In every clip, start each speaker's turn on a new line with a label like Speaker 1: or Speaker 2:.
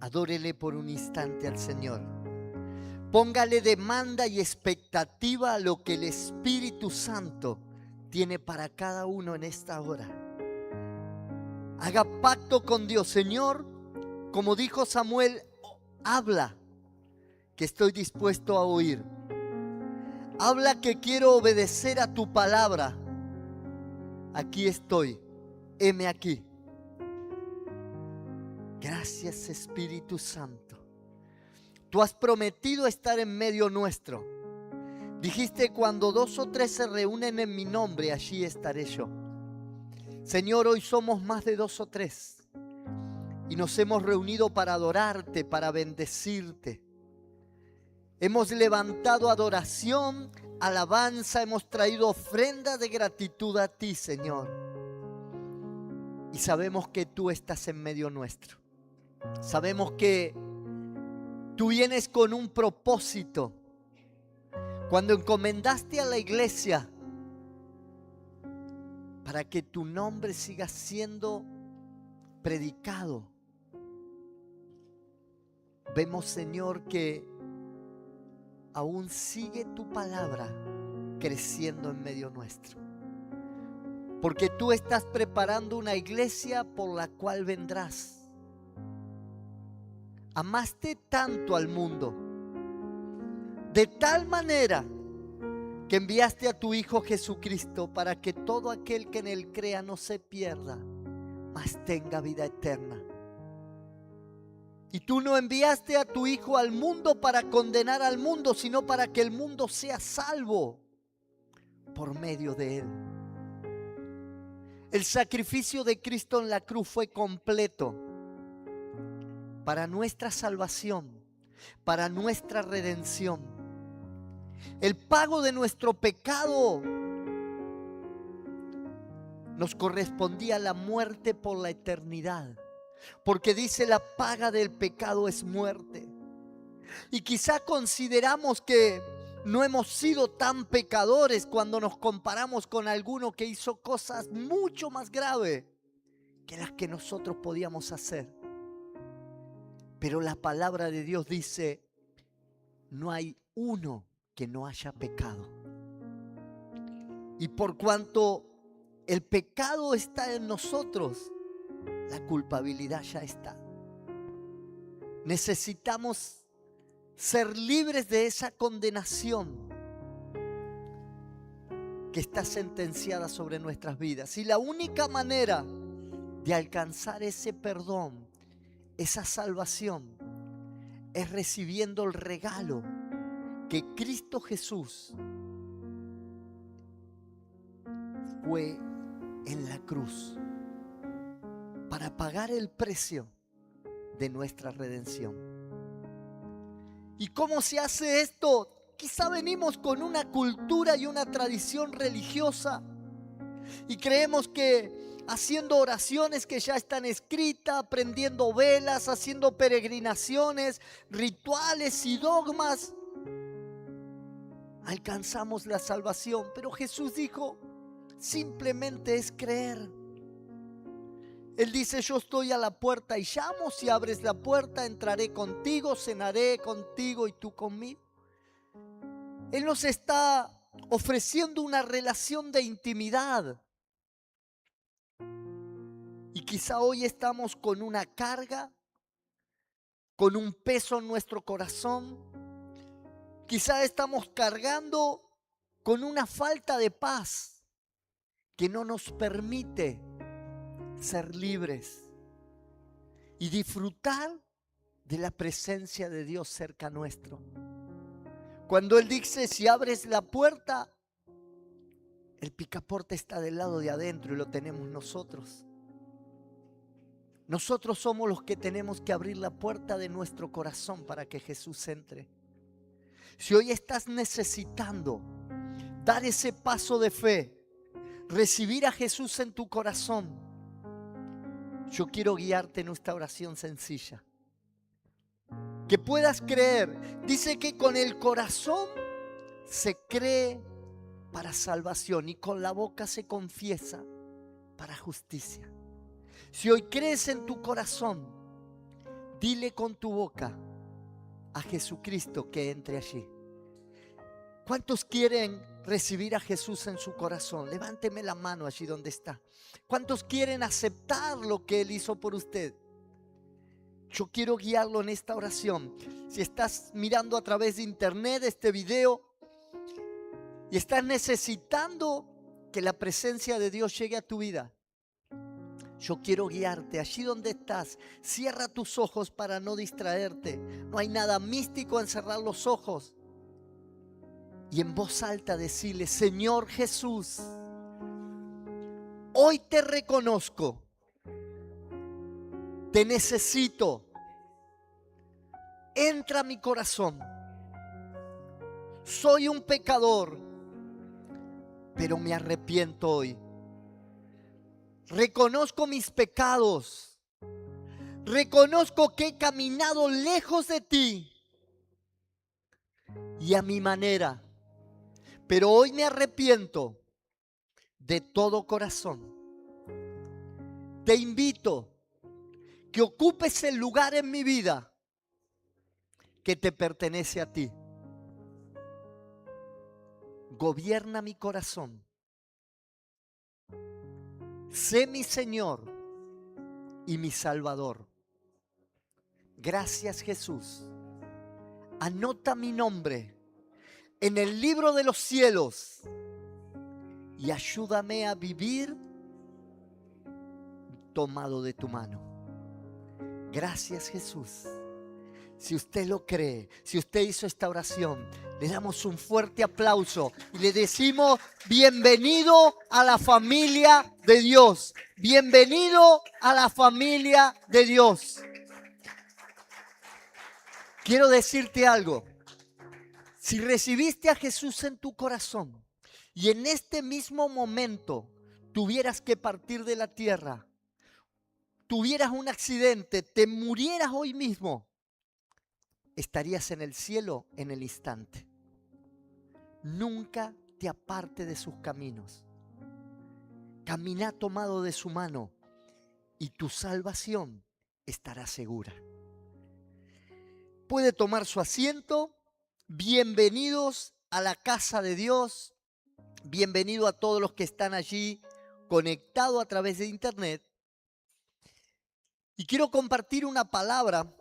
Speaker 1: Adórele por un instante al Señor. Póngale demanda y expectativa a lo que el Espíritu Santo tiene para cada uno en esta hora. Haga pacto con Dios. Señor, como dijo Samuel, habla, que estoy dispuesto a oír. Habla, que quiero obedecer a tu palabra. Aquí estoy, heme aquí. Gracias, Espíritu Santo. Tú has prometido estar en medio nuestro. Dijiste: cuando 2 o 3 se reúnen en mi nombre, allí estaré yo. Señor, hoy somos más de 2 o 3 y nos hemos reunido para adorarte, para bendecirte. Hemos levantado adoración, alabanza, hemos traído ofrendas de gratitud a ti, Señor. Y sabemos que tú estás en medio nuestro. Sabemos que tú vienes con un propósito. Cuando encomendaste a la iglesia para que tu nombre siga siendo predicado, vemos, Señor, que aún sigue tu palabra creciendo en medio nuestro. Porque tú estás preparando una iglesia por la cual vendrás. Amaste tanto al mundo, de tal manera que enviaste a tu Hijo Jesucristo para que todo aquel que en él crea no se pierda, mas tenga vida eterna. Y tú no enviaste a tu Hijo al mundo para condenar al mundo, sino para que el mundo sea salvo por medio de él. El sacrificio de Cristo en la cruz fue completo para nuestra salvación, para nuestra redención. El pago de nuestro pecado nos correspondía la muerte por la eternidad, porque dice: la paga del pecado es muerte. Y quizá consideramos que no hemos sido tan pecadores cuando nos comparamos con alguno que hizo cosas mucho más graves que las que nosotros podíamos hacer. Pero la palabra de Dios dice: no hay uno que no haya pecado. Y por cuanto el pecado está en nosotros, la culpabilidad ya está. Necesitamos ser libres de esa condenación que está sentenciada sobre nuestras vidas. Y la única manera de alcanzar ese perdón, esa salvación, es recibiendo el regalo que Cristo Jesús fue en la cruz para pagar el precio de nuestra redención. ¿Y cómo se hace esto? Quizá venimos con una cultura y una tradición religiosa y creemos que haciendo oraciones que ya están escritas, prendiendo velas, haciendo peregrinaciones, rituales y dogmas, alcanzamos la salvación. Pero Jesús dijo: simplemente es creer. Él dice: yo estoy a la puerta y llamo. Si abres la puerta, entraré contigo, cenaré contigo y tú conmigo. Él nos está ofreciendo una relación de intimidad. Y quizá hoy estamos con una carga, con un peso en nuestro corazón. Quizá estamos cargando con una falta de paz que no nos permite ser libres y disfrutar de la presencia de Dios cerca nuestro. Cuando Él dice: si abres la puerta, el picaporte está del lado de adentro y lo tenemos nosotros. Nosotros somos los que tenemos que abrir la puerta de nuestro corazón para que Jesús entre. Si hoy estás necesitando dar ese paso de fe, recibir a Jesús en tu corazón, yo quiero guiarte en esta oración sencilla. Que puedas creer. Dice que con el corazón se cree para salvación y con la boca se confiesa para justicia. Si hoy crees en tu corazón, Dile con tu boca a Jesucristo que entre allí. ¿Cuántos quieren recibir a Jesús en su corazón? Levánteme la mano allí donde está. ¿Cuántos quieren aceptar lo que Él hizo por usted? Yo quiero guiarlo en esta oración. Si estás mirando a través de internet este video y estás necesitando que la presencia de Dios llegue a tu vida, yo quiero guiarte allí donde estás. Cierra tus ojos para no distraerte. No hay nada místico en cerrar los ojos. Y en voz alta decirle: Señor Jesús, hoy te reconozco, te necesito, entra a mi corazón. Soy un pecador, pero me arrepiento hoy. Reconozco mis pecados, reconozco que he caminado lejos de ti y a mi manera, pero hoy me arrepiento de todo corazón. Te invito que ocupes el lugar en mi vida que te pertenece a ti. Gobierna mi corazón. Sé mi Señor y mi Salvador. Gracias, Jesús. Anota mi nombre en el libro de los cielos y ayúdame a vivir tomado de tu mano. Gracias, Jesús. Si usted lo cree, si usted hizo esta oración, le damos un fuerte aplauso y le decimos: bienvenido a la familia de Dios. Bienvenido a la familia de Dios. Quiero decirte algo. Si recibiste a Jesús en tu corazón y en este mismo momento tuvieras que partir de la tierra, tuvieras un accidente, te murieras hoy mismo, estarías en el cielo en el instante. Nunca te aparte de sus caminos. Camina tomado de su mano y tu salvación estará segura. Puede tomar su asiento. Bienvenidos a la casa de Dios. Bienvenido a todos los que están allí conectados a través de internet. Y quiero compartir una palabra.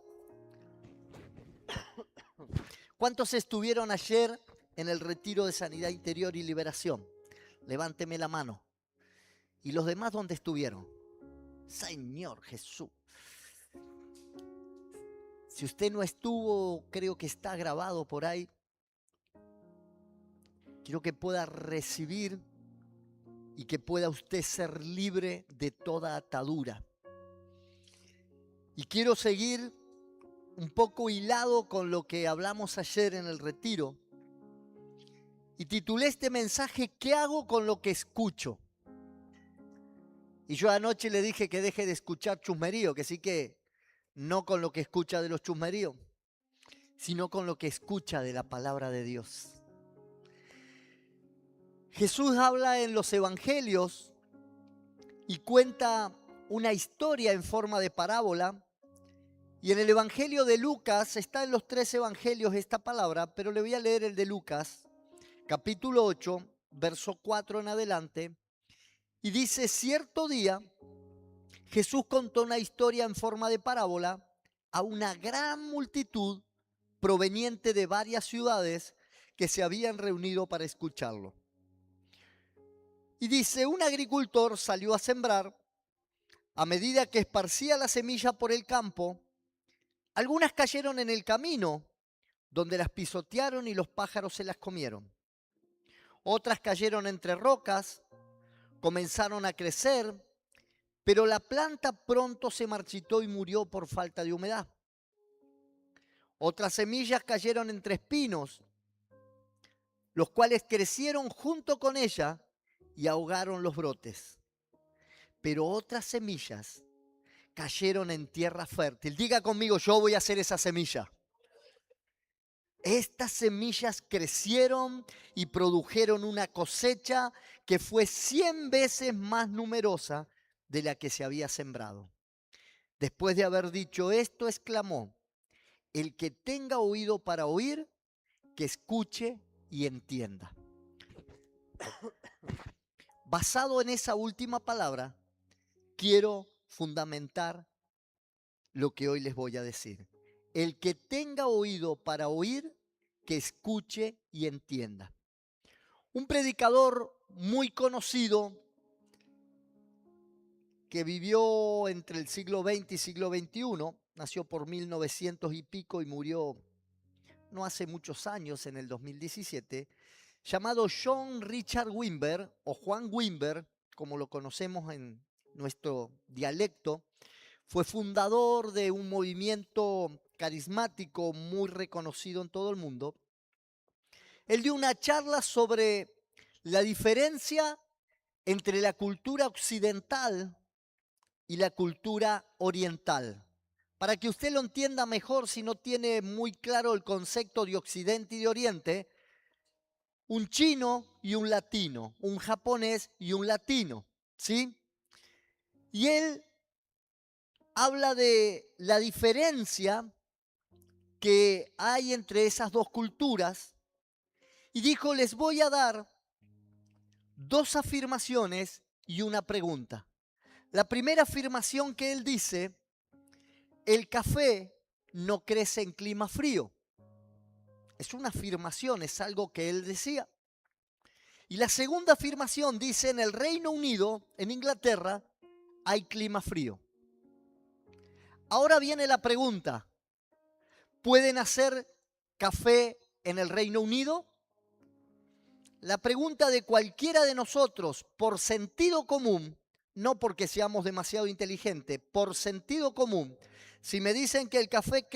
Speaker 1: ¿Cuántos estuvieron ayer en el retiro de sanidad interior y liberación? Levánteme la mano. ¿Y los demás dónde estuvieron? Señor Jesús. Si usted no estuvo, creo que está grabado por ahí. Quiero que pueda recibir y que pueda usted ser libre de toda atadura. Y quiero seguir un poco hilado con lo que hablamos ayer en el retiro. Y titulé este mensaje: ¿qué hago con lo que escucho? Y yo anoche le dije que deje de escuchar chusmerío, que sí, que no con lo que escucha de los chusmeríos, sino con lo que escucha de la palabra de Dios. Jesús habla en los evangelios y cuenta una historia en forma de parábola. Y en el evangelio de Lucas, está en los 3 evangelios esta palabra, pero le voy a leer el de Lucas, capítulo 8, verso 4 en adelante. Y dice: cierto día, Jesús contó una historia en forma de parábola a una gran multitud proveniente de varias ciudades que se habían reunido para escucharlo. Y dice: un agricultor salió a sembrar. A medida que esparcía la semilla por el campo, algunas cayeron en el camino, donde las pisotearon y los pájaros se las comieron. Otras cayeron entre rocas, comenzaron a crecer, pero la planta pronto se marchitó y murió por falta de humedad. Otras semillas cayeron entre espinos, los cuales crecieron junto con ella y ahogaron los brotes. Pero otras semillas cayeron en tierra fértil. Diga conmigo: yo voy a ser esa semilla. Estas semillas crecieron y produjeron una cosecha que fue 100 veces más numerosa de la que se había sembrado. Después de haber dicho esto, exclamó: el que tenga oído para oír, que escuche y entienda. Basado en esa última palabra, quiero fundamentar lo que hoy les voy a decir. El que tenga oído para oír, que escuche y entienda. Un predicador muy conocido que vivió entre el siglo XX y siglo XXI, nació por 1900 y pico y murió no hace muchos años, en el 2017, llamado John Richard Wimber, o Juan Wimber, como lo conocemos en nuestro dialecto, fue fundador de un movimiento carismático muy reconocido en todo el mundo. Él dio una charla sobre la diferencia entre la cultura occidental y la cultura oriental. Para que usted lo entienda mejor, si no tiene muy claro el concepto de Occidente y de Oriente, un chino y un latino, un japonés y un latino, ¿sí? Y él habla de la diferencia que hay entre esas dos culturas y dijo: les voy a dar dos afirmaciones y una pregunta. La primera afirmación que él dice: el café no crece en clima frío. Es una afirmación, es algo que él decía. Y la segunda afirmación dice: en el Reino Unido, en Inglaterra, hay clima frío. Ahora viene la pregunta: ¿pueden hacer café en el Reino Unido? La pregunta de cualquiera de nosotros, por sentido común, no porque seamos demasiado inteligentes, por sentido común, si me dicen que el café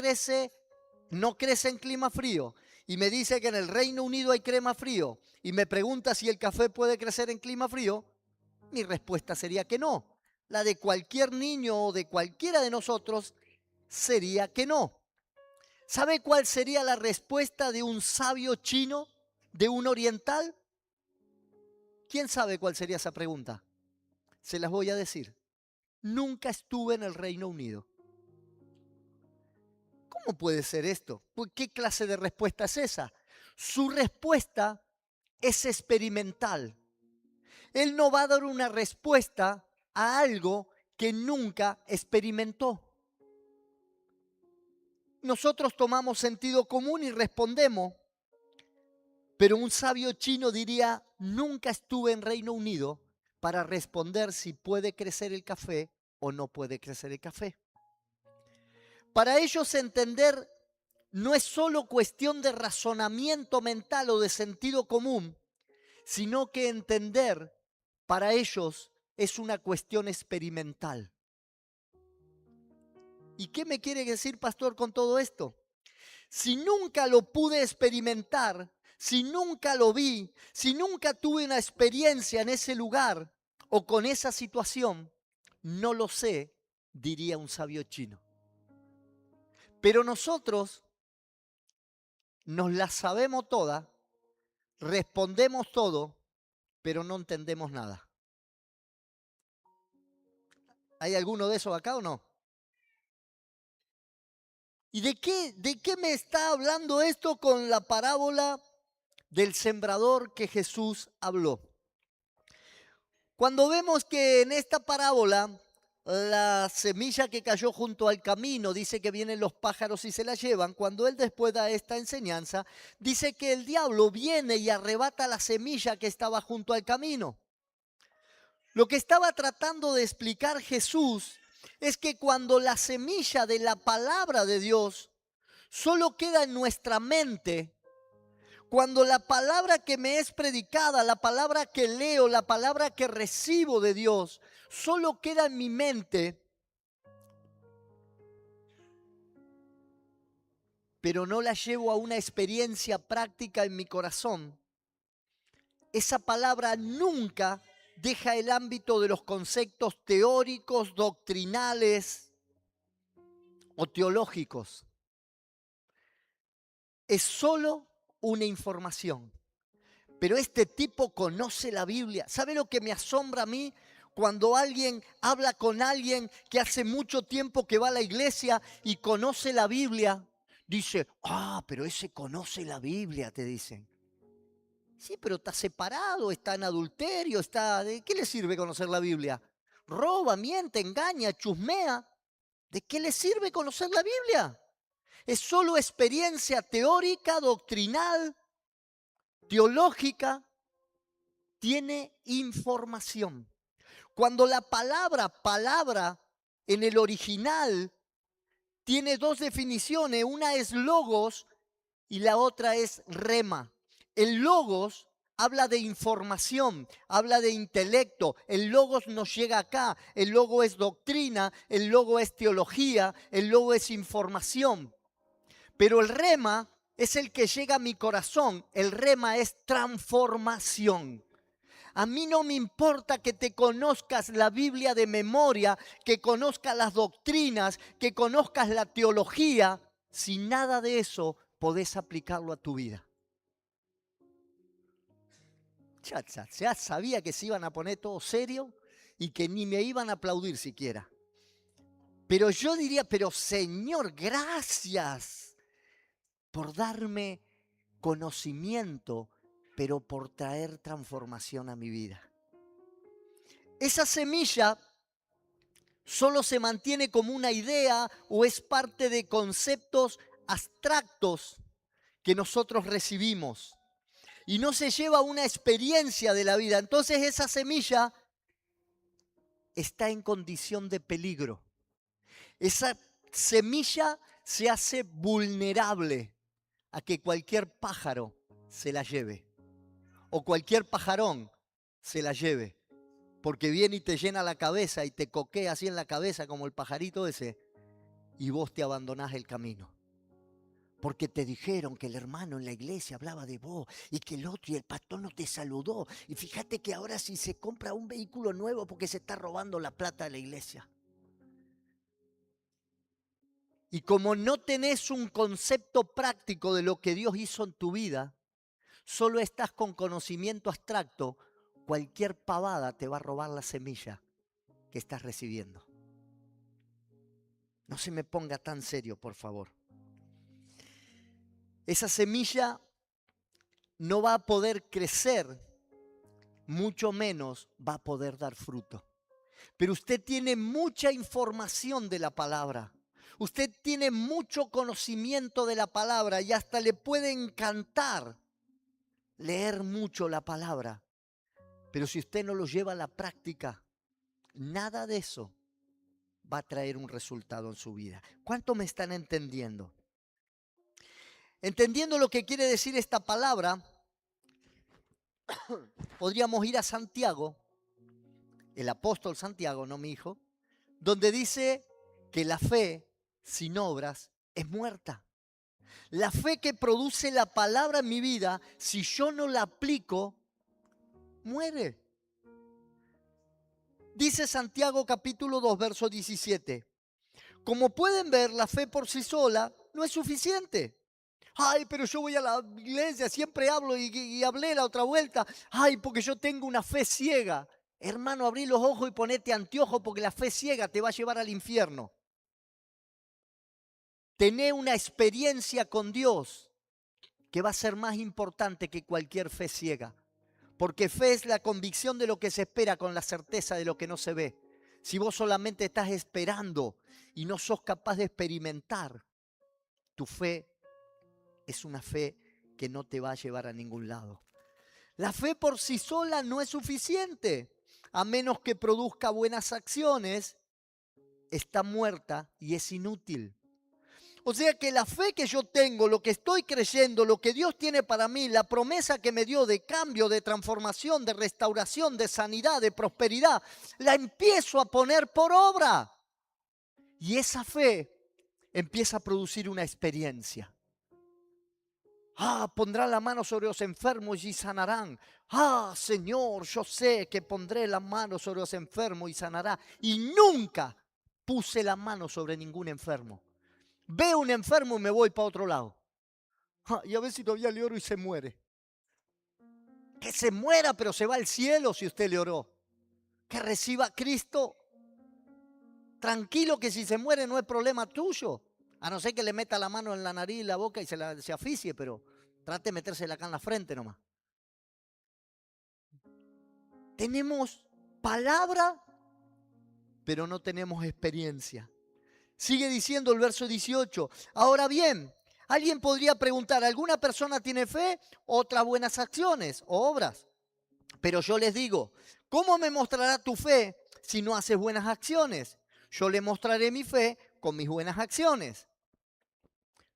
Speaker 1: no crece en clima frío, y me dice que en el Reino Unido hay clima frío, y me pregunta si el café puede crecer en clima frío, mi respuesta sería que no. La de cualquier niño o de cualquiera de nosotros sería que no. ¿Sabe cuál sería la respuesta de un sabio chino, de un oriental? ¿Quién sabe cuál sería esa pregunta? Se las voy a decir. Nunca estuve en el Reino Unido. ¿Cómo puede ser esto? ¿Qué clase de respuesta es esa? Su respuesta es experimental. Él no va a dar una respuesta a algo que nunca experimentó. Nosotros tomamos sentido común y respondemos, pero un sabio chino diría: nunca estuve en Reino Unido para responder si puede crecer el café o no puede crecer el café. Para ellos entender no es solo cuestión de razonamiento mental o de sentido común, sino que entender para ellos es una cuestión experimental. ¿Y qué me quiere decir, pastor, con todo esto? Si nunca lo pude experimentar, si nunca lo vi, si nunca tuve una experiencia en ese lugar o con esa situación, no lo sé, diría un sabio chino. Pero nosotros nos la sabemos toda, respondemos todo, pero no entendemos nada. ¿Hay alguno de esos acá o no? ¿Y de qué me está hablando esto con la parábola del sembrador que Jesús habló? Cuando vemos que en esta parábola la semilla que cayó junto al camino, dice que vienen los pájaros y se la llevan, cuando él después da esta enseñanza, dice que el diablo viene y arrebata la semilla que estaba junto al camino. Lo que estaba tratando de explicar Jesús es que cuando la semilla de la palabra de Dios solo queda en nuestra mente, cuando la palabra que me es predicada, la palabra que leo, la palabra que recibo de Dios, solo queda en mi mente, pero no la llevo a una experiencia práctica en mi corazón, esa palabra nunca deja el ámbito de los conceptos teóricos, doctrinales o teológicos. Es solo una información. Pero este tipo conoce la Biblia. ¿Sabe lo que me asombra a mí? Cuando alguien habla con alguien que hace mucho tiempo que va a la iglesia y conoce la Biblia, dice, pero ese conoce la Biblia, te dicen. Sí, pero está separado, está en adulterio, ¿de qué le sirve conocer la Biblia? Roba, miente, engaña, chusmea. ¿De qué le sirve conocer la Biblia? Es solo experiencia teórica, doctrinal, teológica. Tiene información. Cuando la palabra en el original tiene dos definiciones, una es logos y la otra es rema. El logos habla de información, habla de intelecto. El logos nos llega acá. El logo es doctrina, el logo es teología, el logo es información. Pero el rema es el que llega a mi corazón. El rema es transformación. A mí no me importa que te conozcas la Biblia de memoria, que conozcas las doctrinas, que conozcas la teología, si nada de eso podés aplicarlo a tu vida. Ya sabía que se iban a poner todo serio y que ni me iban a aplaudir siquiera. Pero yo diría, pero Señor, gracias por darme conocimiento, pero por traer transformación a mi vida. Esa semilla solo se mantiene como una idea o es parte de conceptos abstractos que nosotros recibimos y no se lleva a una experiencia de la vida. Entonces esa semilla está en condición de peligro. Esa semilla se hace vulnerable a que cualquier pájaro se la lleve o cualquier pajarón se la lleve. Porque viene y te llena la cabeza y te coquea así en la cabeza como el pajarito ese y vos te abandonás el camino. Porque te dijeron que el hermano en la iglesia hablaba de vos y que el otro y el pastor no te saludó. Y fíjate que ahora si se compra un vehículo nuevo porque se está robando la plata de la iglesia. Y como no tenés un concepto práctico de lo que Dios hizo en tu vida, solo estás con conocimiento abstracto, cualquier pavada te va a robar la semilla que estás recibiendo. No se me ponga tan serio, por favor. Esa semilla no va a poder crecer, mucho menos va a poder dar fruto. Pero usted tiene mucha información de la palabra. Usted tiene mucho conocimiento de la palabra y hasta le puede encantar leer mucho la palabra. Pero si usted no lo lleva a la práctica, nada de eso va a traer un resultado en su vida. ¿Cuánto me están entendiendo? Entendiendo lo que quiere decir esta palabra, podríamos ir a Santiago, el apóstol Santiago, no mi hijo, donde dice que la fe sin obras es muerta. La fe que produce la palabra en mi vida, si yo no la aplico, muere. Dice Santiago capítulo 2, verso 17. Como pueden ver, la fe por sí sola no es suficiente. Ay, pero yo voy a la iglesia, siempre hablo y hablé la otra vuelta. Ay, porque yo tengo una fe ciega. Hermano, abrí los ojos y ponete anteojos porque la fe ciega te va a llevar al infierno. Tené una experiencia con Dios que va a ser más importante que cualquier fe ciega. Porque fe es la convicción de lo que se espera con la certeza de lo que no se ve. Si vos solamente estás esperando y no sos capaz de experimentar, tu fe es una fe que no te va a llevar a ningún lado. La fe por sí sola no es suficiente. A menos que produzca buenas acciones, está muerta y es inútil. O sea que la fe que yo tengo, lo que estoy creyendo, lo que Dios tiene para mí, la promesa que me dio de cambio, de transformación, de restauración, de sanidad, de prosperidad, la empiezo a poner por obra. Y esa fe empieza a producir una experiencia. Pondrá la mano sobre los enfermos y sanarán. Señor, yo sé que pondré la mano sobre los enfermos y sanará. Y nunca puse la mano sobre ningún enfermo. Veo un enfermo y me voy para otro lado. Y a ver si todavía le oro y se muere. Que se muera, pero se va al cielo si usted le oró. que reciba a Cristo. Tranquilo que si se muere no es problema tuyo. A no ser que le meta la mano en la nariz y la boca y se asfixie, pero trate de metérsela acá en la frente nomás. Tenemos palabra, pero no tenemos experiencia. Sigue diciendo el verso 18. Ahora bien, alguien podría preguntar, ¿alguna persona tiene fe? Otras buenas acciones o obras. Pero yo les digo, ¿cómo me mostrará tu fe si no haces buenas acciones? Yo le mostraré mi fe con mis buenas acciones.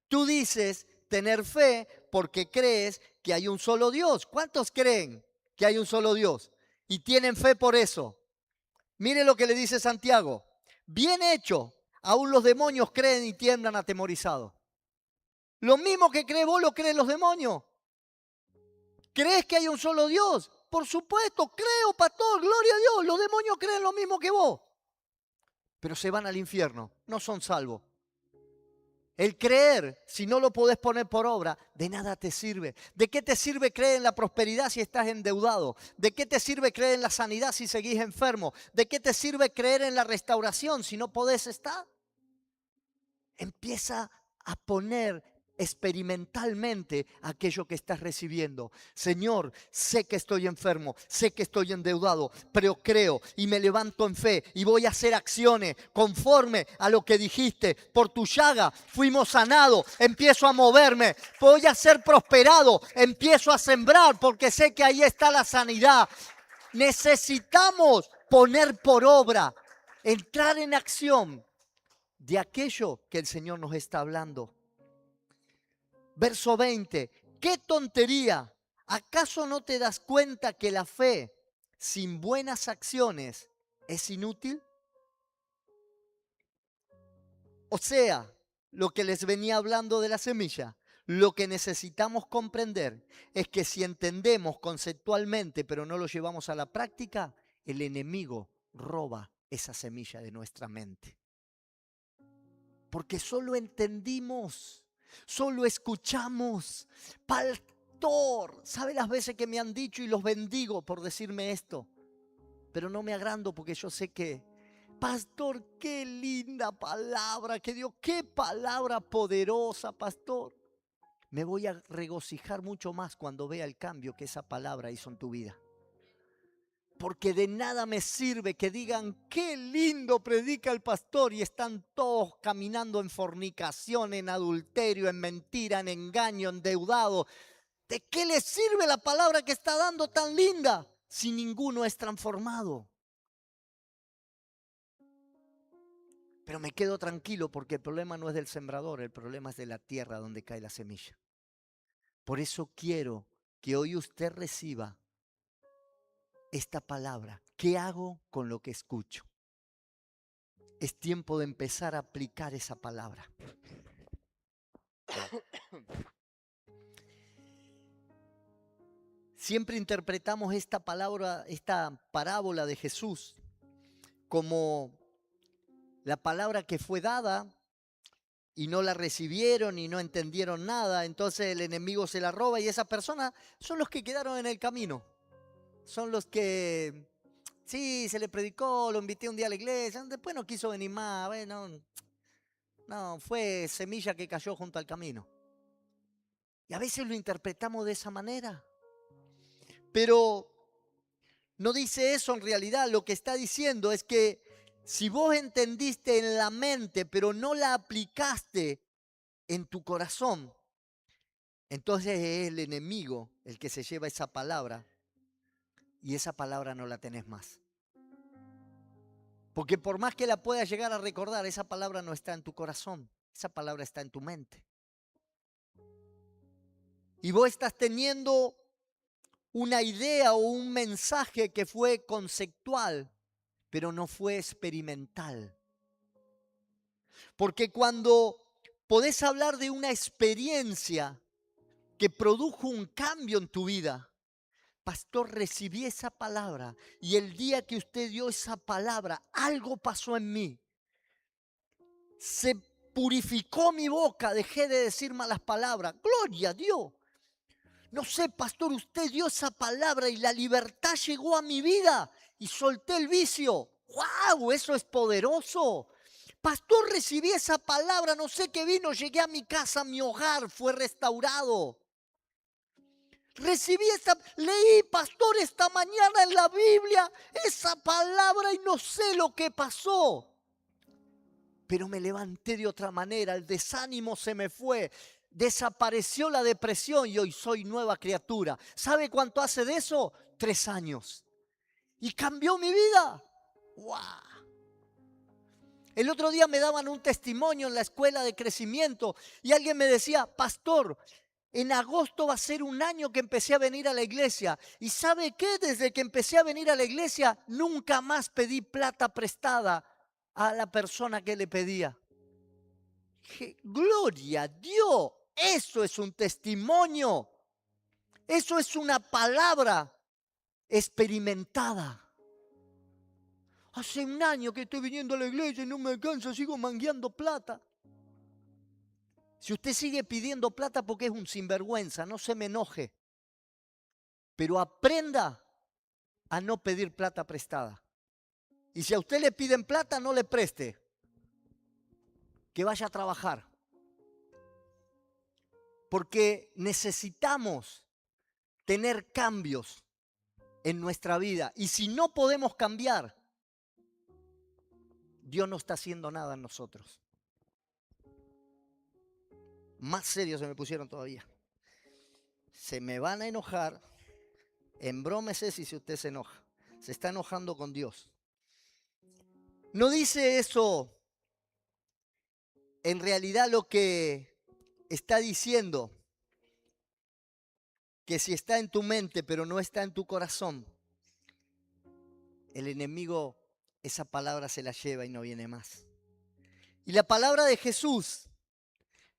Speaker 1: Tú dices tener fe porque crees que hay un solo Dios. ¿Cuántos creen que hay un solo Dios? Y tienen fe por eso. Mire lo que le dice Santiago. Bien hecho, aún los demonios creen y tiemblan atemorizados. Lo mismo que crees vos lo creen los demonios. ¿Crees que hay un solo Dios? Por supuesto, creo, pastor, gloria a Dios. Los demonios creen lo mismo que vos. Pero se van al infierno, no son salvos. El creer, si no lo podés poner por obra, de nada te sirve. ¿De qué te sirve creer en la prosperidad si estás endeudado? ¿De qué te sirve creer en la sanidad si seguís enfermo? ¿De qué te sirve creer en la restauración si no podés estar? Empieza a poner experimentalmente aquello que estás recibiendo. Señor, sé que estoy enfermo, sé que estoy endeudado, pero creo y me levanto en fe y voy a hacer acciones conforme a lo que dijiste. Por tu llaga fuimos sanados, empiezo a moverme, voy a ser prosperado, empiezo a sembrar porque sé que ahí está la sanidad. Necesitamos poner por obra, entrar en acción de aquello que el Señor nos está hablando. Verso 20, ¡qué tontería! ¿Acaso no te das cuenta que la fe sin buenas acciones es inútil? O sea, lo que les venía hablando de la semilla, lo que necesitamos comprender es que si entendemos conceptualmente pero no lo llevamos a la práctica, el enemigo roba esa semilla de nuestra mente. Porque solo entendimos, solo escuchamos. Pastor, ¿sabe las veces que me han dicho y los bendigo por decirme esto? Pero no me agrando porque yo sé que, pastor, qué linda palabra que dio, qué palabra poderosa, pastor. Me voy a regocijar mucho más cuando vea el cambio que esa palabra hizo en tu vida. Porque de nada me sirve que digan, qué lindo predica el pastor y están todos caminando en fornicación, en adulterio, en mentira, en engaño, endeudado. ¿De qué les sirve la palabra que está dando tan linda si ninguno es transformado? Pero me quedo tranquilo porque el problema no es del sembrador, el problema es de la tierra donde cae la semilla. Por eso quiero que hoy usted reciba esta palabra. ¿Qué hago con lo que escucho? Es tiempo de empezar a aplicar esa palabra. Siempre interpretamos esta palabra, esta parábola de Jesús como la palabra que fue dada y no la recibieron y no entendieron nada. Entonces el enemigo se la roba y esas personas son los que quedaron en el camino. Son los que, sí, se le predicó, lo invité un día a la iglesia, después no quiso venir más. Bueno, no, fue semilla que cayó junto al camino. Y a veces lo interpretamos de esa manera. Pero no dice eso en realidad. Lo que está diciendo es que si vos entendiste en la mente, pero no la aplicaste en tu corazón, entonces es el enemigo el que se lleva esa palabra y esa palabra no la tenés más. Porque por más que la puedas llegar a recordar, esa palabra no está en tu corazón, esa palabra está en tu mente. Y vos estás teniendo una idea o un mensaje que fue conceptual, pero no fue experimental. Porque cuando podés hablar de una experiencia que produjo un cambio en tu vida, pastor, recibí esa palabra y el día que usted dio esa palabra, algo pasó en mí. Se purificó mi boca, dejé de decir malas palabras. Gloria a Dios. No sé, pastor, usted dio esa palabra y la libertad llegó a mi vida y solté el vicio. ¡Wow! Eso es poderoso. Pastor, recibí esa palabra, no sé qué vino, llegué a mi casa, mi hogar fue restaurado. Leí, pastor, esta mañana en la Biblia esa palabra y no sé lo que pasó. Pero me levanté de otra manera, el desánimo se me fue, desapareció la depresión y hoy soy nueva criatura. ¿Sabe cuánto hace de eso? 3 años. Y cambió mi vida. ¡Wow! El otro día me daban un testimonio en la escuela de crecimiento y alguien me decía, pastor, en agosto va a ser 1 año que empecé a venir a la iglesia. ¿Y sabe qué? Desde que empecé a venir a la iglesia, nunca más pedí plata prestada a la persona que le pedía. Gloria a Dios, eso es un testimonio. Eso es una palabra experimentada. Hace 1 año que estoy viniendo a la iglesia y no me alcanza, sigo mangueando plata. Si usted sigue pidiendo plata porque es un sinvergüenza, no se me enoje. Pero aprenda a no pedir plata prestada. Y si a usted le piden plata, no le preste. Que vaya a trabajar. Porque necesitamos tener cambios en nuestra vida. Y si no podemos cambiar, Dios no está haciendo nada en nosotros. Más serios se me pusieron todavía. Se me van a enojar. Embrómese si usted se enoja. Se está enojando con Dios. No dice eso en realidad lo que está diciendo, que si está en tu mente pero no está en tu corazón, el enemigo esa palabra se la lleva y no viene más. Y la palabra de Jesús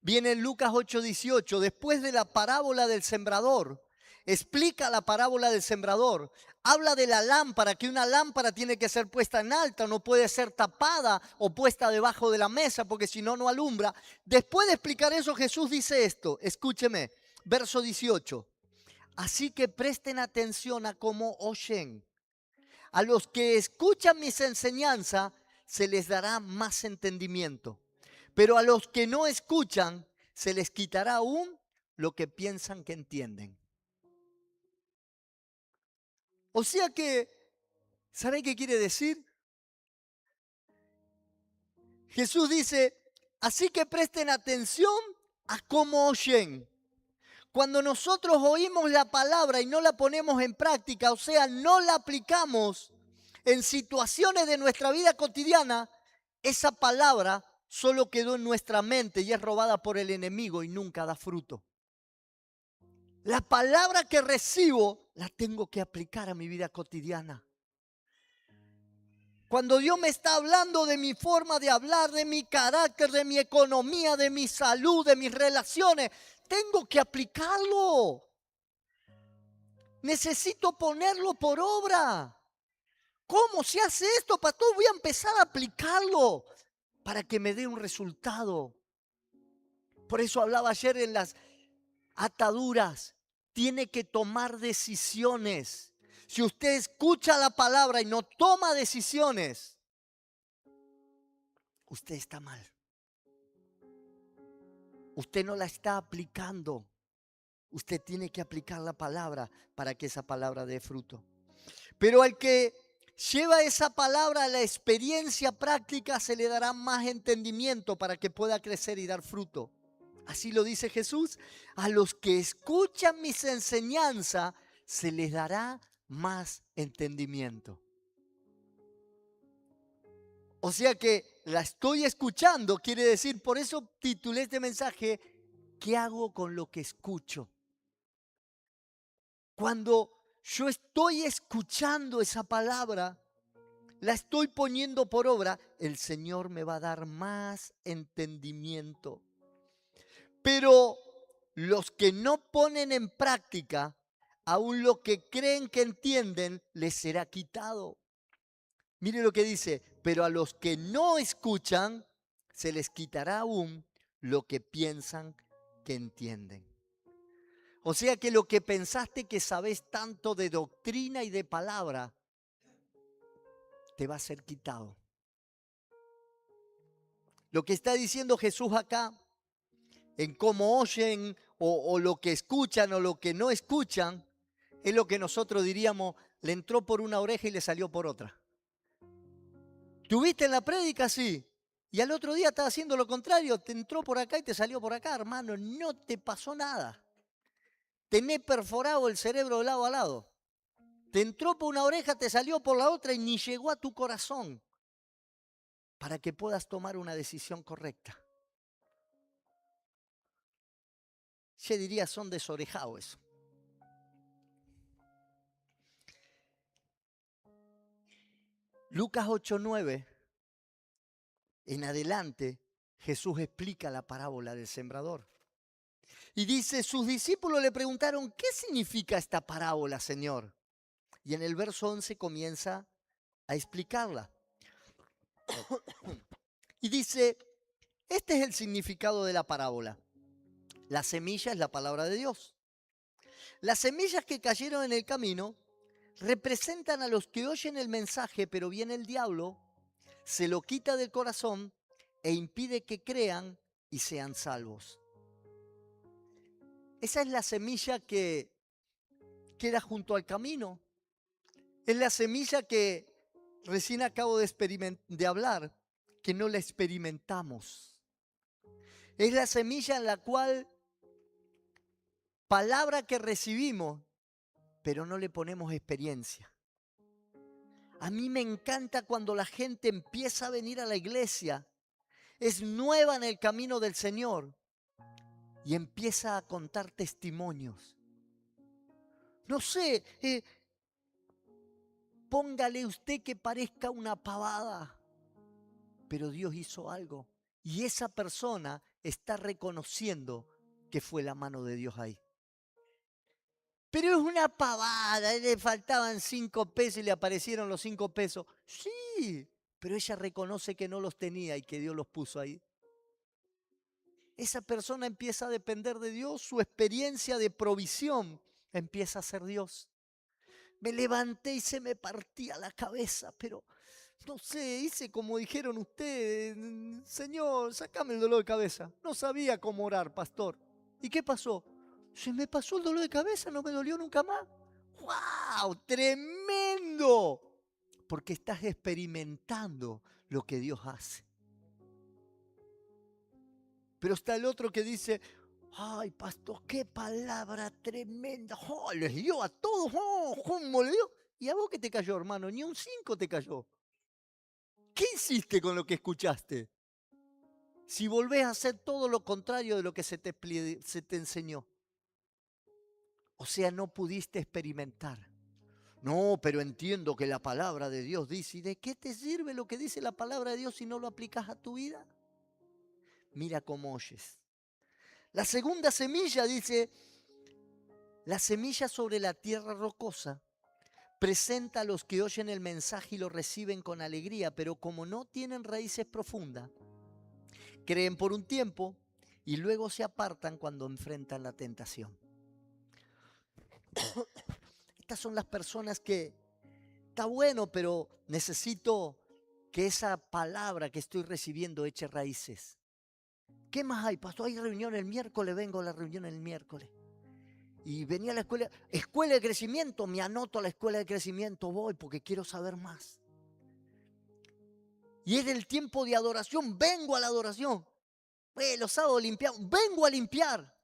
Speaker 1: viene en Lucas 8:18, después de la parábola del sembrador. Explica la parábola del sembrador. Habla de la lámpara, que una lámpara tiene que ser puesta en alta, no puede ser tapada o puesta debajo de la mesa, porque si no, no alumbra. Después de explicar eso, Jesús dice esto, escúcheme, verso 18. Así que presten atención a cómo oyen. A los que escuchan mis enseñanzas, se les dará más entendimiento. Pero a los que no escuchan, se les quitará aún lo que piensan que entienden. O sea que, ¿sabe qué quiere decir? Jesús dice, así que presten atención a cómo oyen. Cuando nosotros oímos la palabra y no la ponemos en práctica, o sea, no la aplicamos en situaciones de nuestra vida cotidiana, esa palabra solo quedó en nuestra mente y es robada por el enemigo y nunca da fruto. La palabra que recibo la tengo que aplicar a mi vida cotidiana. Cuando Dios me está hablando de mi forma de hablar, de mi carácter, de mi economía, de mi salud, de mis relaciones, tengo que aplicarlo. Necesito ponerlo por obra. ¿Cómo se hace esto, pastor? Voy a empezar a aplicarlo para que me dé un resultado. Por eso hablaba ayer en las ataduras. Tiene que tomar decisiones. Si usted escucha la palabra y no toma decisiones, usted está mal. Usted no la está aplicando. Usted tiene que aplicar la palabra para que esa palabra dé fruto. Pero al que lleva esa palabra a la experiencia práctica, se le dará más entendimiento para que pueda crecer y dar fruto. Así lo dice Jesús. A los que escuchan mis enseñanzas, se les dará más entendimiento. O sea que la estoy escuchando, quiere decir, por eso titulé este mensaje, ¿qué hago con lo que escucho? Cuando yo estoy escuchando esa palabra, la estoy poniendo por obra, el Señor me va a dar más entendimiento. Pero los que no ponen en práctica, aún lo que creen que entienden, les será quitado. Mire lo que dice, pero a los que no escuchan, se les quitará aún lo que piensan que entienden. O sea que lo que pensaste que sabés tanto de doctrina y de palabra, te va a ser quitado. Lo que está diciendo Jesús acá, en cómo oyen o lo que escuchan o lo que no escuchan, es lo que nosotros diríamos, le entró por una oreja y le salió por otra. ¿Tuviste en la prédica? Sí. Y al otro día estás haciendo lo contrario, te entró por acá y te salió por acá, hermano, no te pasó nada. Tenés perforado el cerebro de lado a lado. Te entró por una oreja, te salió por la otra y ni llegó a tu corazón para que puedas tomar una decisión correcta. Yo diría, son desorejados eso. Lucas 8:9, en adelante, Jesús explica la parábola del sembrador. Y dice, sus discípulos le preguntaron, ¿qué significa esta parábola, Señor? Y en el verso 11 comienza a explicarla. Y dice, este es el significado de la parábola. La semilla es la palabra de Dios. Las semillas que cayeron en el camino representan a los que oyen el mensaje, pero viene el diablo, se lo quita del corazón e impide que crean y sean salvos. Esa es la semilla que queda junto al camino. Es la semilla que recién acabo de hablar, que no la experimentamos. Es la semilla en la cual palabra que recibimos, pero no le ponemos experiencia. A mí me encanta cuando la gente empieza a venir a la iglesia, es nueva en el camino del Señor y empieza a contar testimonios. No sé, póngale usted que parezca una pavada, pero Dios hizo algo y esa persona está reconociendo que fue la mano de Dios ahí. Pero es una pavada, le faltaban 5 pesos y le aparecieron los 5 pesos. Sí, pero ella reconoce que no los tenía y que Dios los puso ahí. Esa persona empieza a depender de Dios, su experiencia de provisión empieza a ser Dios. Me levanté y se me partía la cabeza, pero no sé, hice como dijeron ustedes, Señor, sácame el dolor de cabeza. No sabía cómo orar, pastor. ¿Y qué pasó? Se me pasó el dolor de cabeza, no me dolió nunca más. ¡Wow! ¡Tremendo! Porque estás experimentando lo que Dios hace. Pero está el otro que dice, ay, pastor, qué palabra tremenda. Oh, les dio a todos, oh, ¿cómo le dio? ¿Y a vos qué te cayó, hermano? Ni un 5 te cayó. ¿Qué hiciste con lo que escuchaste? Si volvés a hacer todo lo contrario de lo que se te enseñó. O sea, no pudiste experimentar. No, pero entiendo que la palabra de Dios dice, ¿y de qué te sirve lo que dice la palabra de Dios si no lo aplicas a tu vida? Mira cómo oyes. La segunda semilla dice, la semilla sobre la tierra rocosa presenta a los que oyen el mensaje y lo reciben con alegría, pero como no tienen raíces profundas, creen por un tiempo y luego se apartan cuando enfrentan la tentación. Estas son las personas que, está bueno, pero necesito que esa palabra que estoy recibiendo eche raíces. ¿Qué más hay, pastor? Hay reunión el miércoles, vengo a la reunión el miércoles. Y venía a la escuela de crecimiento, me anoto a la escuela de crecimiento, voy porque quiero saber más. Y es el tiempo de adoración, vengo a la adoración. Los sábados limpiamos, vengo a limpiar.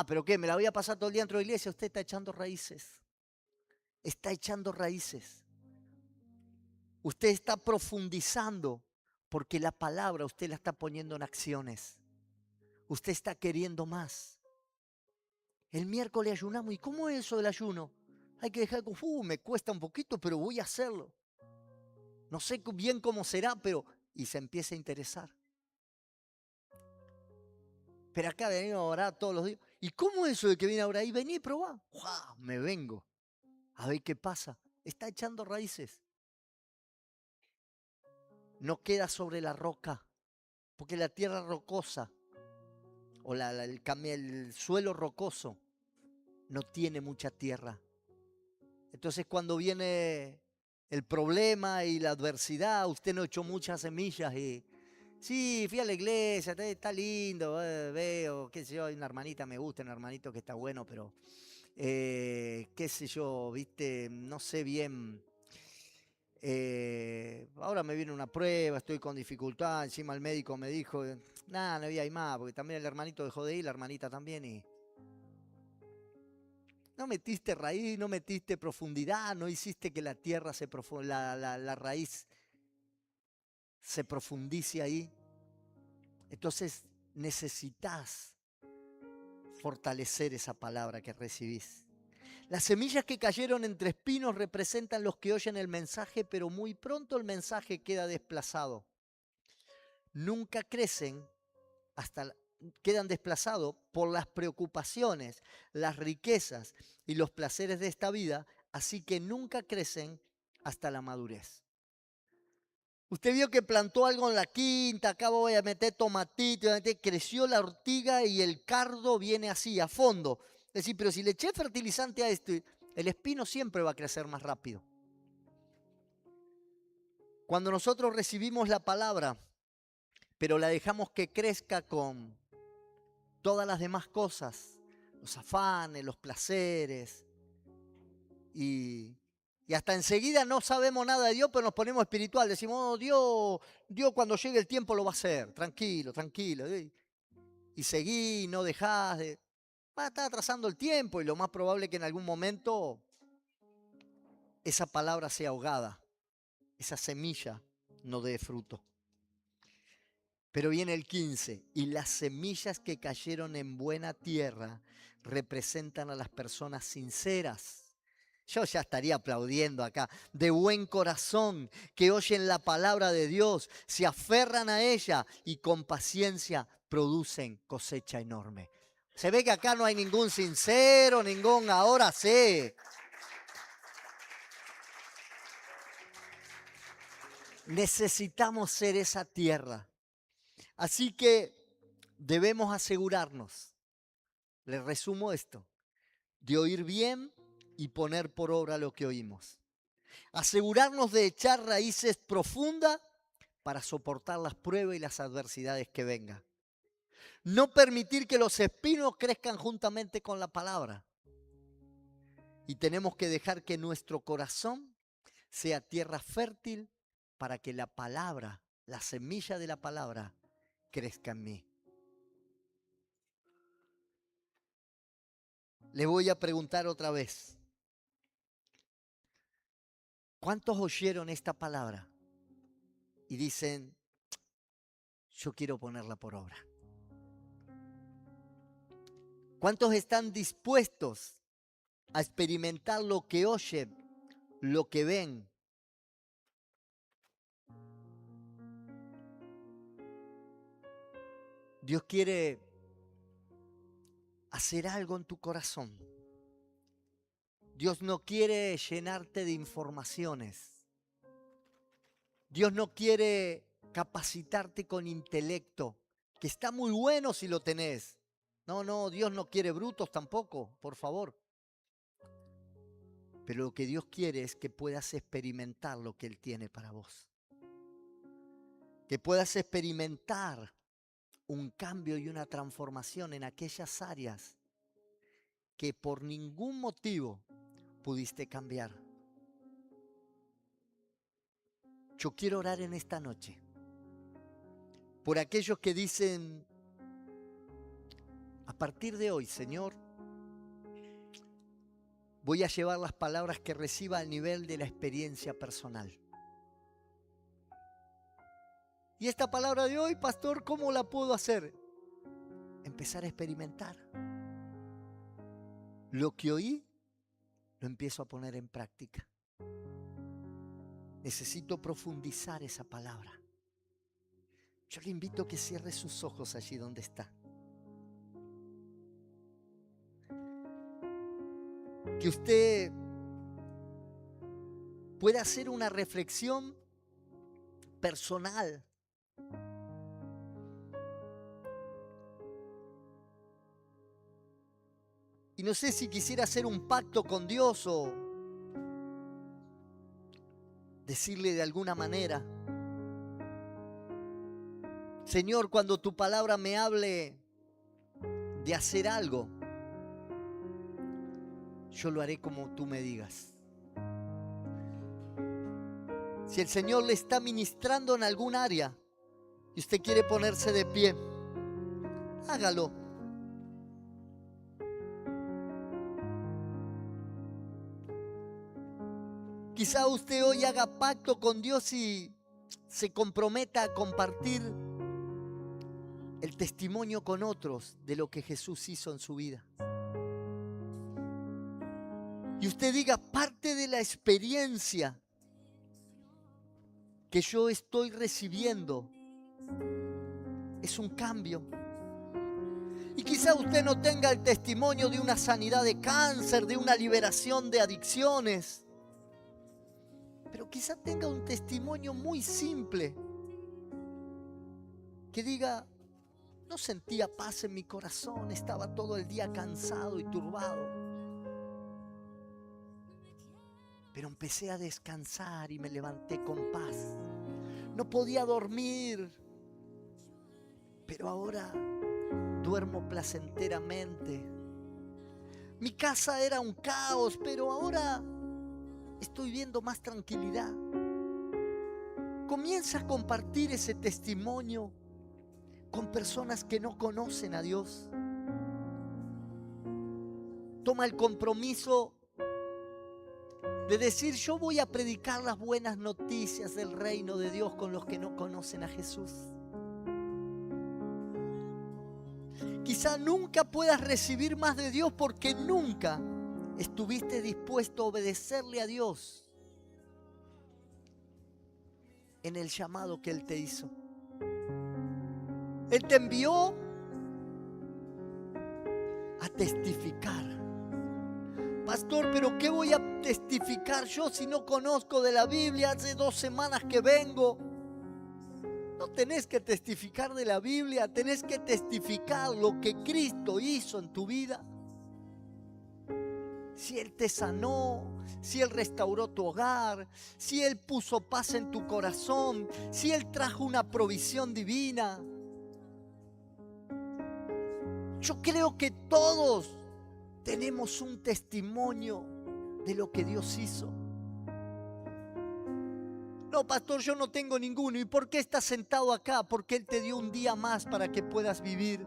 Speaker 1: ¿Pero qué? ¿Me la voy a pasar todo el día dentro de la iglesia? Usted está echando raíces. Está echando raíces. Usted está profundizando porque la palabra usted la está poniendo en acciones. Usted está queriendo más. El miércoles ayunamos. ¿Y cómo es eso del ayuno? Hay que dejar, me cuesta un poquito, pero voy a hacerlo. No sé bien cómo será, pero... Y se empieza a interesar. Pero acá venimos a orar todos los días. ¿Y cómo es eso de que viene a orar? Y vení y probá. ¡Wow! Me vengo. A ver qué pasa. Está echando raíces. No queda sobre la roca. Porque la tierra rocosa o el suelo rocoso no tiene mucha tierra. Entonces cuando viene el problema y la adversidad. Usted no echó muchas semillas y sí, fui a la iglesia, está lindo, veo, qué sé yo, hay una hermanita, me gusta, un hermanito que está bueno, pero qué sé yo, viste, no sé bien. Ahora me viene una prueba, estoy con dificultad, encima el médico me dijo, nada, no había ahí más, porque también el hermanito dejó de ir, la hermanita también, y no metiste raíz, no metiste profundidad, no hiciste que la tierra la raíz se profundice ahí. Entonces necesitas fortalecer esa palabra que recibís. Las semillas que cayeron entre espinos representan los que oyen el mensaje, pero muy pronto el mensaje queda desplazado. Nunca crecen quedan desplazados por las preocupaciones, las riquezas y los placeres de esta vida, así que nunca crecen hasta la madurez. Usted vio que plantó algo en la quinta, acá voy a meter tomatito, creció la ortiga y el cardo viene así, a fondo. Es decir, pero si le eché fertilizante a esto, el espino siempre va a crecer más rápido. Cuando nosotros recibimos la palabra, pero la dejamos que crezca con todas las demás cosas, los afanes, los placeres, y hasta enseguida no sabemos nada de Dios, pero nos ponemos espiritual. Decimos, oh, Dios cuando llegue el tiempo lo va a hacer. Tranquilo, tranquilo. Y seguí, no dejás de... Va a estar atrasando el tiempo y lo más probable es que en algún momento esa palabra sea ahogada, esa semilla no dé fruto. Pero viene el 15, y las semillas que cayeron en buena tierra representan a las personas sinceras. Yo ya estaría aplaudiendo acá, de buen corazón, que oyen la palabra de Dios, se aferran a ella y con paciencia producen cosecha enorme. Se ve que acá no hay ningún sincero, ahora sí. Necesitamos ser esa tierra. Así que debemos asegurarnos, les resumo esto, de oír bien y poner por obra lo que oímos. Asegurarnos de echar raíces profundas para soportar las pruebas y las adversidades que vengan. No permitir que los espinos crezcan juntamente con la palabra. Y tenemos que dejar que nuestro corazón sea tierra fértil para que la palabra, la semilla de la palabra, crezca en mí. Le voy a preguntar otra vez. ¿Cuántos oyeron esta palabra y dicen, yo quiero ponerla por obra? ¿Cuántos están dispuestos a experimentar lo que oyen, lo que ven? Dios quiere hacer algo en tu corazón. Dios no quiere llenarte de informaciones. Dios no quiere capacitarte con intelecto, que está muy bueno si lo tenés. No, Dios no quiere brutos tampoco, por favor. Pero lo que Dios quiere es que puedas experimentar lo que Él tiene para vos. Que puedas experimentar un cambio y una transformación en aquellas áreas que por ningún motivo pudiste cambiar. Yo quiero orar en esta noche por aquellos que dicen, a partir de hoy, Señor, voy a llevar las palabras que reciba al nivel de la experiencia personal. Y esta palabra de hoy, pastor, ¿cómo la puedo hacer? Empezar a experimentar. Lo que oí, lo empiezo a poner en práctica. Necesito profundizar esa palabra. Yo le invito a que cierre sus ojos allí donde está. Que usted pueda hacer una reflexión personal. Y no sé si quisiera hacer un pacto con Dios o decirle de alguna manera: Señor, cuando tu palabra me hable de hacer algo, yo lo haré como tú me digas. Si el Señor le está ministrando en algún área y usted quiere ponerse de pie, hágalo. Quizá usted hoy haga pacto con Dios y se comprometa a compartir el testimonio con otros de lo que Jesús hizo en su vida. Y usted diga: parte de la experiencia que yo estoy recibiendo es un cambio. Y quizá usted no tenga el testimonio de una sanidad de cáncer, de una liberación de adicciones, pero quizá tenga un testimonio muy simple que diga: no sentía paz en mi corazón, estaba todo el día cansado y turbado, pero empecé a descansar y me levanté con paz. No podía dormir, pero ahora duermo placenteramente. Mi casa era un caos, pero ahora estoy viendo más tranquilidad. Comienza a compartir ese testimonio con personas que no conocen a Dios. Toma el compromiso de decir: yo voy a predicar las buenas noticias del reino de Dios con los que no conocen a Jesús. Quizá nunca puedas recibir más de Dios porque nunca estuviste dispuesto a obedecerle a Dios en el llamado que Él te hizo. Él te envió a testificar. Pastor, pero ¿qué voy a testificar yo si no conozco de la Biblia? Hace 2 semanas que vengo. No tenés que testificar de la Biblia, tenés que testificar lo que Cristo hizo en tu vida. Si Él te sanó, si Él restauró tu hogar, si Él puso paz en tu corazón, si Él trajo una provisión divina. Yo creo que todos tenemos un testimonio de lo que Dios hizo. No, pastor, yo no tengo ninguno. ¿Y por qué estás sentado acá? Porque Él te dio un día más para que puedas vivir.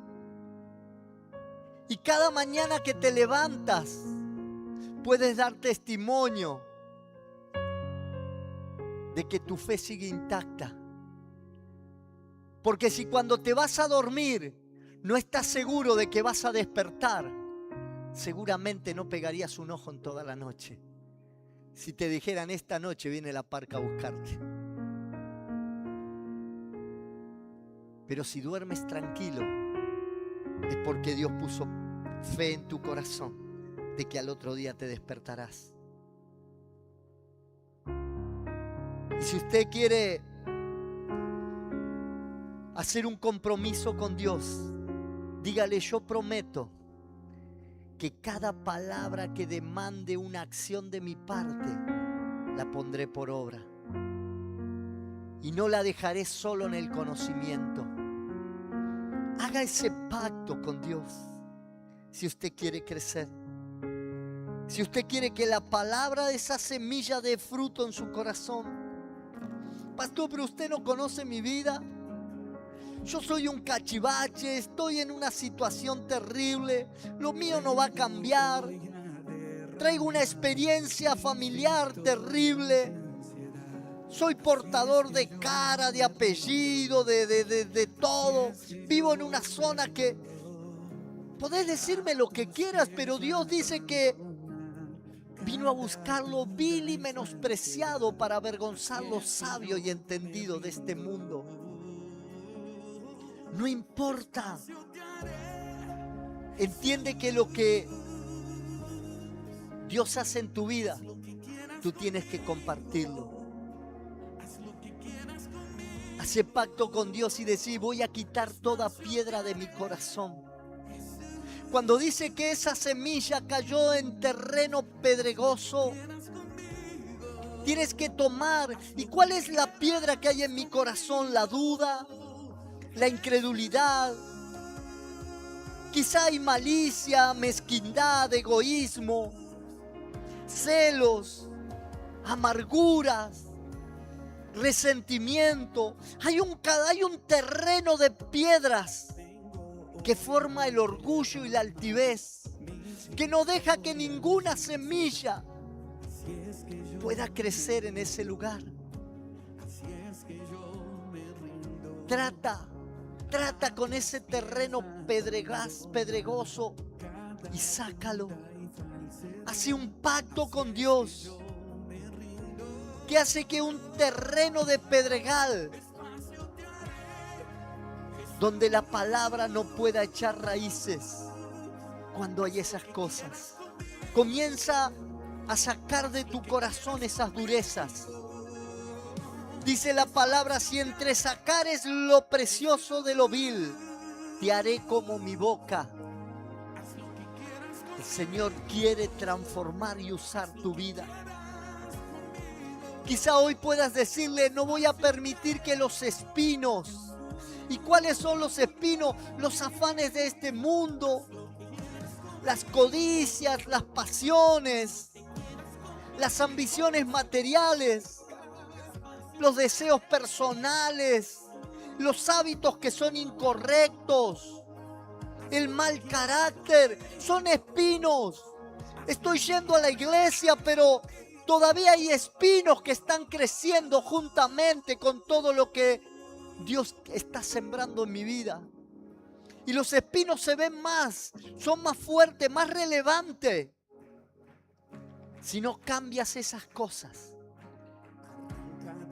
Speaker 1: Y cada mañana que te levantas, puedes dar testimonio de que tu fe sigue intacta. Porque si cuando te vas a dormir no estás seguro de que vas a despertar, seguramente no pegarías un ojo en toda la noche. Si te dijeran: esta noche viene la parca a buscarte. Pero si duermes tranquilo, es porque Dios puso fe en tu corazón de que al otro día te despertarás. Y si usted quiere hacer un compromiso con Dios, dígale: yo prometo que cada palabra que demande una acción de mi parte, la pondré por obra. Y no la dejaré solo en el conocimiento. Haga ese pacto con Dios si usted quiere crecer. Si usted quiere que la palabra de esa semilla dé fruto en su corazón. Pastor, pero usted no conoce mi vida. Yo soy un cachivache, estoy en una situación terrible, lo mío no va a cambiar. Traigo una experiencia familiar terrible. Soy portador de cara, de apellido, de todo. Vivo en una zona que... Podés decirme lo que quieras, pero Dios dice que vino a buscar lo vil y menospreciado para avergonzar lo sabio y entendido de este mundo. No importa. Entiende que lo que Dios hace en tu vida, tú tienes que compartirlo. Hace pacto con Dios y decir: voy a quitar toda piedra de mi corazón. Cuando dice que esa semilla cayó en terreno pedregoso, Tienes que tomar. ¿Y cuál es la piedra que hay en mi corazón? La duda, la incredulidad. Quizá hay malicia, mezquindad, egoísmo, celos, amarguras, resentimiento. Hay un terreno de piedras que forma el orgullo y la altivez, que no deja que ninguna semilla pueda crecer en ese lugar. Trata con ese terreno pedregoso y sácalo. Hace un pacto con Dios que hace que un terreno de pedregal, donde la palabra no pueda echar raíces, cuando hay esas cosas, comienza a sacar de tu corazón esas durezas. Dice la palabra: si entresacares lo precioso de lo vil, te haré como mi boca. El Señor quiere transformar y usar tu vida. Quizá hoy puedas decirle: no voy a permitir que los espinos. ¿Y cuáles son los espinos? Los afanes de este mundo, las codicias, las pasiones, las ambiciones materiales, los deseos personales, los hábitos que son incorrectos, el mal carácter, son espinos. Estoy yendo a la iglesia, pero todavía hay espinos que están creciendo juntamente con todo lo que Dios está sembrando en mi vida. Y los espinos se ven más, son más fuertes, más relevantes. Si no cambias esas cosas,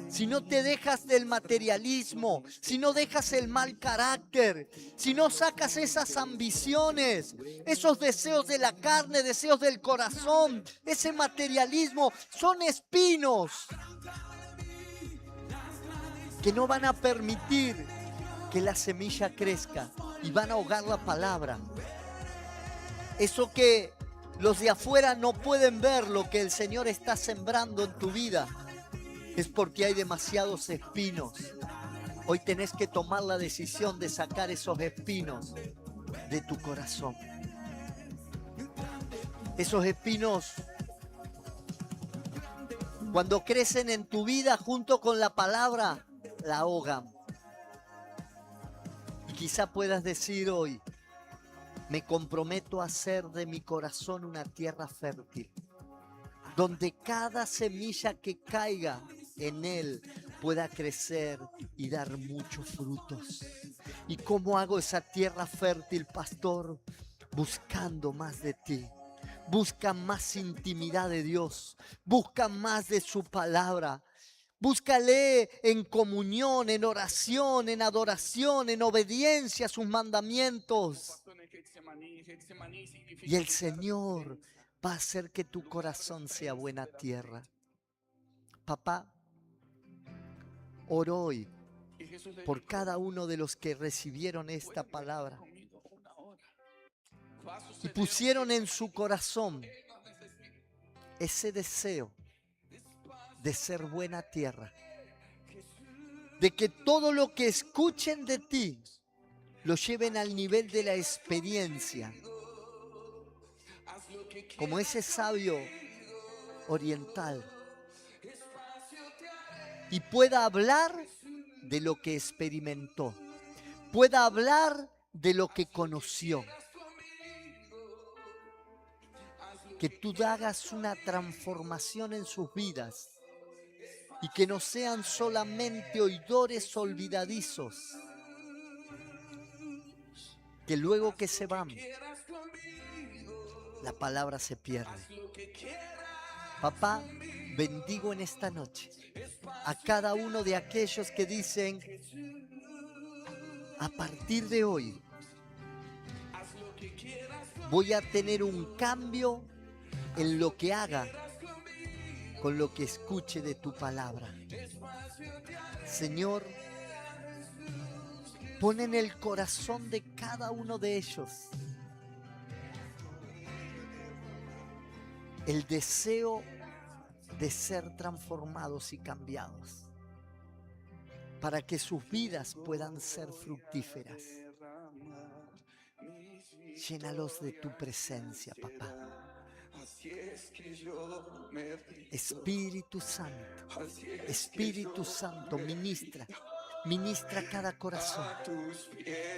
Speaker 1: si no te dejas del materialismo, si no dejas el mal carácter, si no sacas esas ambiciones, esos deseos de la carne, deseos del corazón, ese materialismo, son espinos que no van a permitir que la semilla crezca y van a ahogar la palabra. Eso que los de afuera no pueden ver, lo que el Señor está sembrando en tu vida, es porque hay demasiados espinos. Hoy tenés que tomar la decisión de sacar esos espinos de tu corazón. Esos espinos, cuando crecen en tu vida junto con la palabra, la ahogan. Y quizá puedas decir hoy: me comprometo a hacer de mi corazón una tierra fértil, donde cada semilla que caiga en él pueda crecer y dar muchos frutos. ¿Y cómo hago esa tierra fértil, pastor? Buscando más de ti. Busca más intimidad de Dios. Busca más de su palabra. Búscale en comunión, en oración, en adoración, en obediencia a sus mandamientos. Y el Señor va a hacer que tu corazón sea buena tierra. Papá, oro hoy por cada uno de los que recibieron esta palabra y pusieron en su corazón ese deseo de ser buena tierra, de que todo lo que escuchen de ti lo lleven al nivel de la experiencia, como ese sabio oriental, y pueda hablar de lo que experimentó, pueda hablar de lo que conoció. Que tú hagas una transformación en sus vidas y que no sean solamente oidores olvidadizos, que luego que se van, la palabra se pierde. Papá, bendigo en esta noche a cada uno de aquellos que dicen: a partir de hoy voy a tener un cambio en lo que haga con lo que escuche de tu palabra. Señor, pon en el corazón de cada uno de ellos el deseo de ser transformados y cambiados, para que sus vidas puedan ser fructíferas. Llénalos de tu presencia, papá. Espíritu Santo, ministra cada corazón.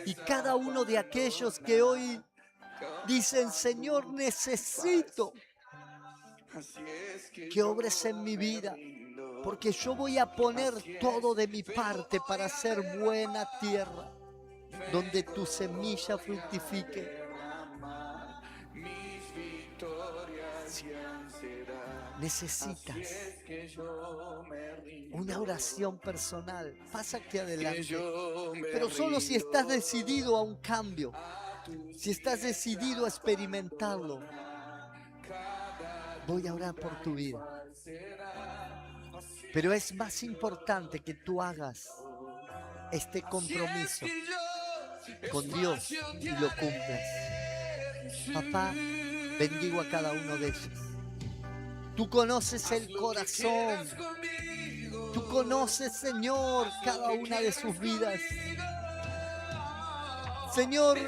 Speaker 1: Y cada uno de aquellos que hoy dicen: Señor, necesito que obres en mi vida, porque yo voy a poner todo de mi parte para ser buena tierra, donde tu semilla fructifique. Necesitas una oración personal. Pasa aquí adelante, pero solo si estás decidido a un cambio, si estás decidido a experimentarlo. Voy a orar por tu vida, pero es más importante que tú hagas este compromiso con Dios y lo cumplas. Papá, bendigo a cada uno de ellos. Tú conoces el corazón. Tú conoces, Señor, cada una de sus vidas. Señor,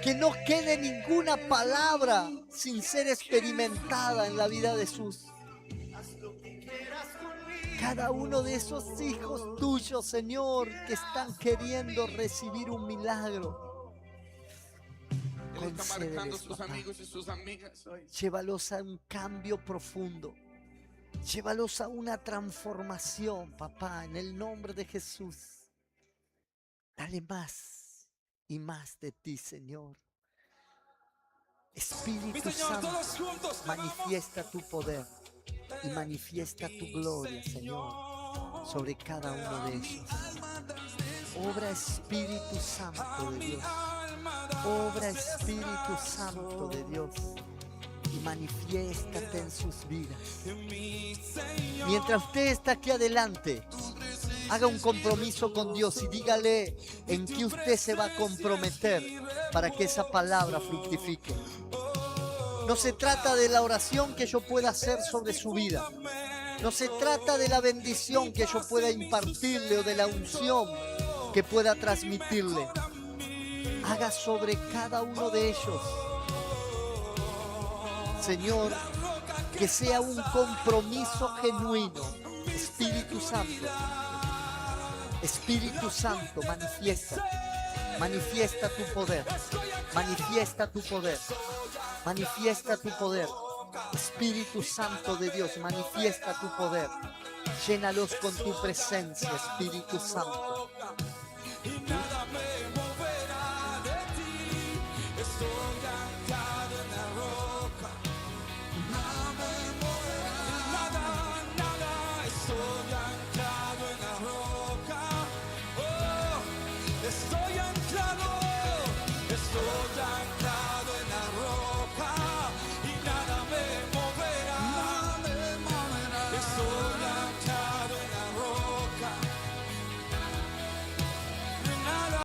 Speaker 1: que no quede ninguna palabra sin ser experimentada en la vida de sus. Cada uno de esos hijos tuyos, Señor, que están queriendo recibir un milagro. Concédeles, papá. Llévalos a un cambio profundo. Llévalos a una transformación, papá, en el nombre de Jesús. Dale más y más de ti, Señor. Espíritu Santo, manifiesta tu poder y manifiesta tu gloria, Señor, sobre cada uno de ellos. Obra, Espíritu Santo de Dios. Obra, Espíritu Santo de Dios, y manifiéstate en sus vidas. Mientras usted está aquí adelante, haga un compromiso con Dios y dígale en qué usted se va a comprometer para que esa palabra fructifique. No se trata de la oración que yo pueda hacer sobre su vida. No se trata de la bendición que yo pueda impartirle o de la unción que pueda transmitirle. Haga sobre cada uno de ellos, Señor, que sea un compromiso genuino. Espíritu Santo, Espíritu Santo, manifiesta tu poder, manifiesta tu poder, manifiesta tu poder. Espíritu Santo de Dios, manifiesta tu poder. Llénalos con tu presencia, Espíritu Santo.